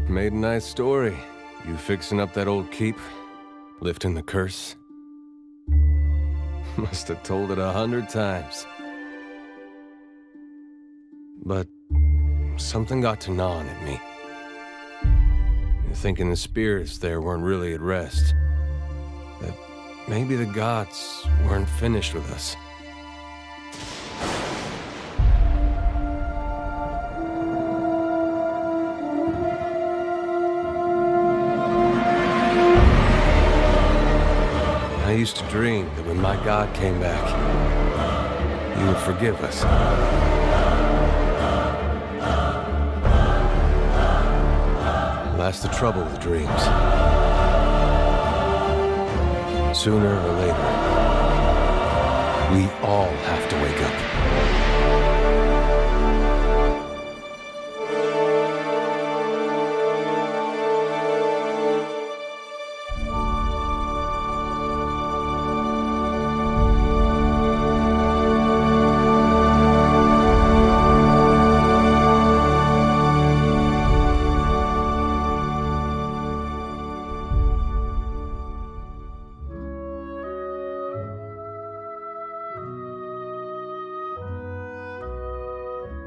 Made a nice story. You fixing up that old keep? Lifting the curse? Must have told it 100 times. But something got to gnawing at me. Thinking the spirits there weren't really at rest. That maybe the gods weren't finished with us. I used to dream that when my God came back, he would forgive us. That's the trouble with dreams. Sooner or later, we all have to wake up.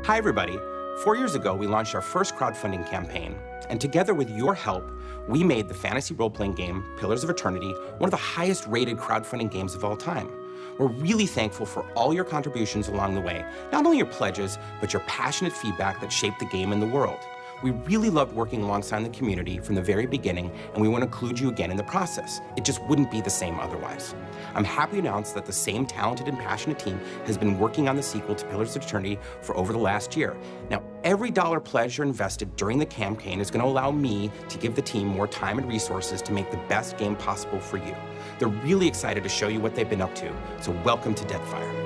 Hi, everybody. 4 years ago, we launched our first crowdfunding campaign, and together with your help, we made the fantasy role-playing game, Pillars of Eternity, one of the highest-rated crowdfunding games of all time. We're really thankful for all your contributions along the way, not only your pledges, but your passionate feedback that shaped the game and the world. We really loved working alongside the community from the very beginning, and we want to include you again in the process. It just wouldn't be the same otherwise. I'm happy to announce that the same talented and passionate team has been working on the sequel to Pillars of Eternity for over the last year. Now, every dollar pledge you're invested during the campaign is going to allow me to give the team more time and resources to make the best game possible for you. They're really excited to show you what they've been up to, so welcome to Deadfire.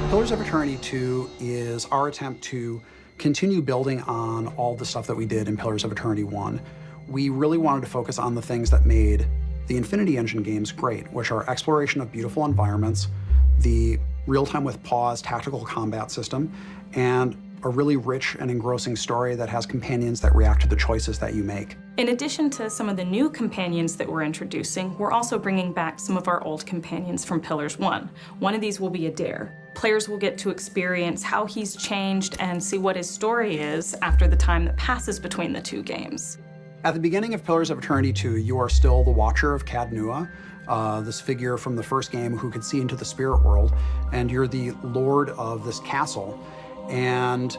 Pillars of Eternity 2 is our attempt to continue building on all the stuff that we did in Pillars of Eternity 1. We really wanted to focus on the things that made the Infinity Engine games great, which are exploration of beautiful environments, the real-time with pause tactical combat system, and a really rich and engrossing story that has companions that react to the choices that you make. In addition to some of the new companions that we're introducing, we're also bringing back some of our old companions from Pillars 1. One of these will be Adair. Players will get to experience how he's changed and see what his story is after the time that passes between the two games. At the beginning of Pillars of Eternity 2, you are still the Watcher of Cadnua, this figure from the first game who could see into the spirit world, and you're the lord of this castle. And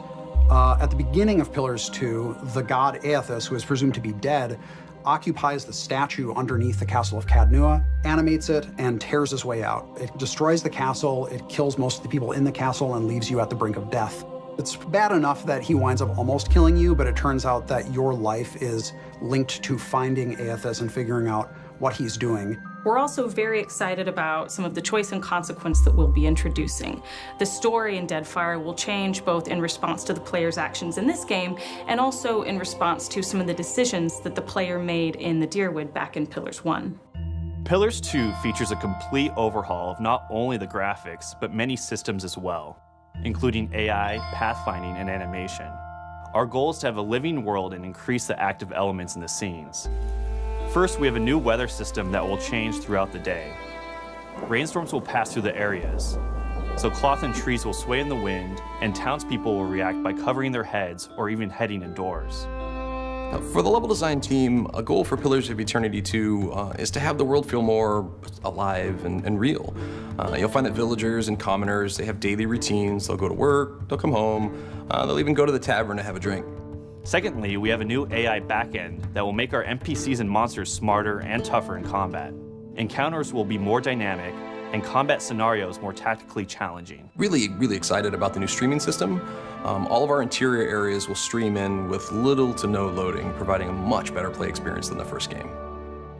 at the beginning of Pillars 2, the god Aethys, who is presumed to be dead, occupies the statue underneath the castle of Cadnua, animates it, and tears his way out. It destroys the castle, it kills most of the people in the castle, and leaves you at the brink of death. It's bad enough that he winds up almost killing you, but it turns out that your life is linked to finding Aethys and figuring out what he's doing. We're also very excited about some of the choice and consequence that we'll be introducing. The story in Deadfire will change both in response to the player's actions in this game and also in response to some of the decisions that the player made in the Deerwood back in Pillars 1. Pillars 2 features a complete overhaul of not only the graphics, but many systems as well, including AI, pathfinding, and animation. Our goal is to have a living world and increase the active elements in the scenes. First, we have a new weather system that will change throughout the day. Rainstorms will pass through the areas, so cloth and trees will sway in the wind, and townspeople will react by covering their heads or even heading indoors. For the level design team, a goal for Pillars of Eternity 2 is to have the world feel more alive and real. You'll find that villagers and commoners, they have daily routines. They'll go to work, they'll come home, they'll even go to the tavern to have a drink. Secondly, we have a new AI backend that will make our NPCs and monsters smarter and tougher in combat. Encounters will be more dynamic, and combat scenarios more tactically challenging. Really, really excited about the new streaming system. All of our interior areas will stream in with little to no loading, providing a much better play experience than the first game.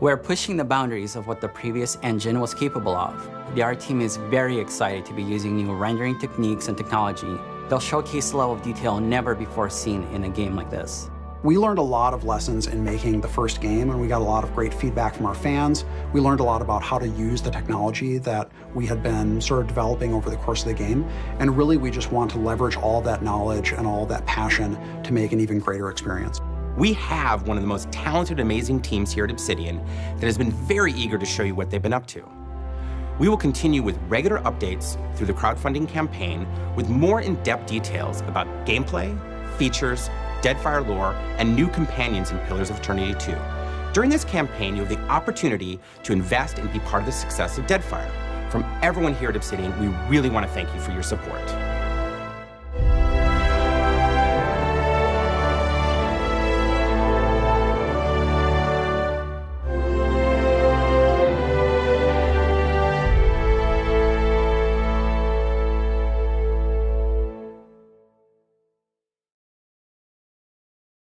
We're pushing the boundaries of what the previous engine was capable of. The art team is very excited to be using new rendering techniques and technology. They'll showcase a level of detail never before seen in a game like this. We learned a lot of lessons in making the first game, and we got a lot of great feedback from our fans. We learned a lot about how to use the technology that we had been sort of developing over the course of the game. And really, we just want to leverage all that knowledge and all that passion to make an even greater experience. We have one of the most talented, amazing teams here at Obsidian that has been very eager to show you what they've been up to. We will continue with regular updates through the crowdfunding campaign with more in-depth details about gameplay, features, Deadfire lore, and new companions in Pillars of Eternity 2. During this campaign, you have the opportunity to invest and be part of the success of Deadfire. From everyone here at Obsidian, we really want to thank you for your support.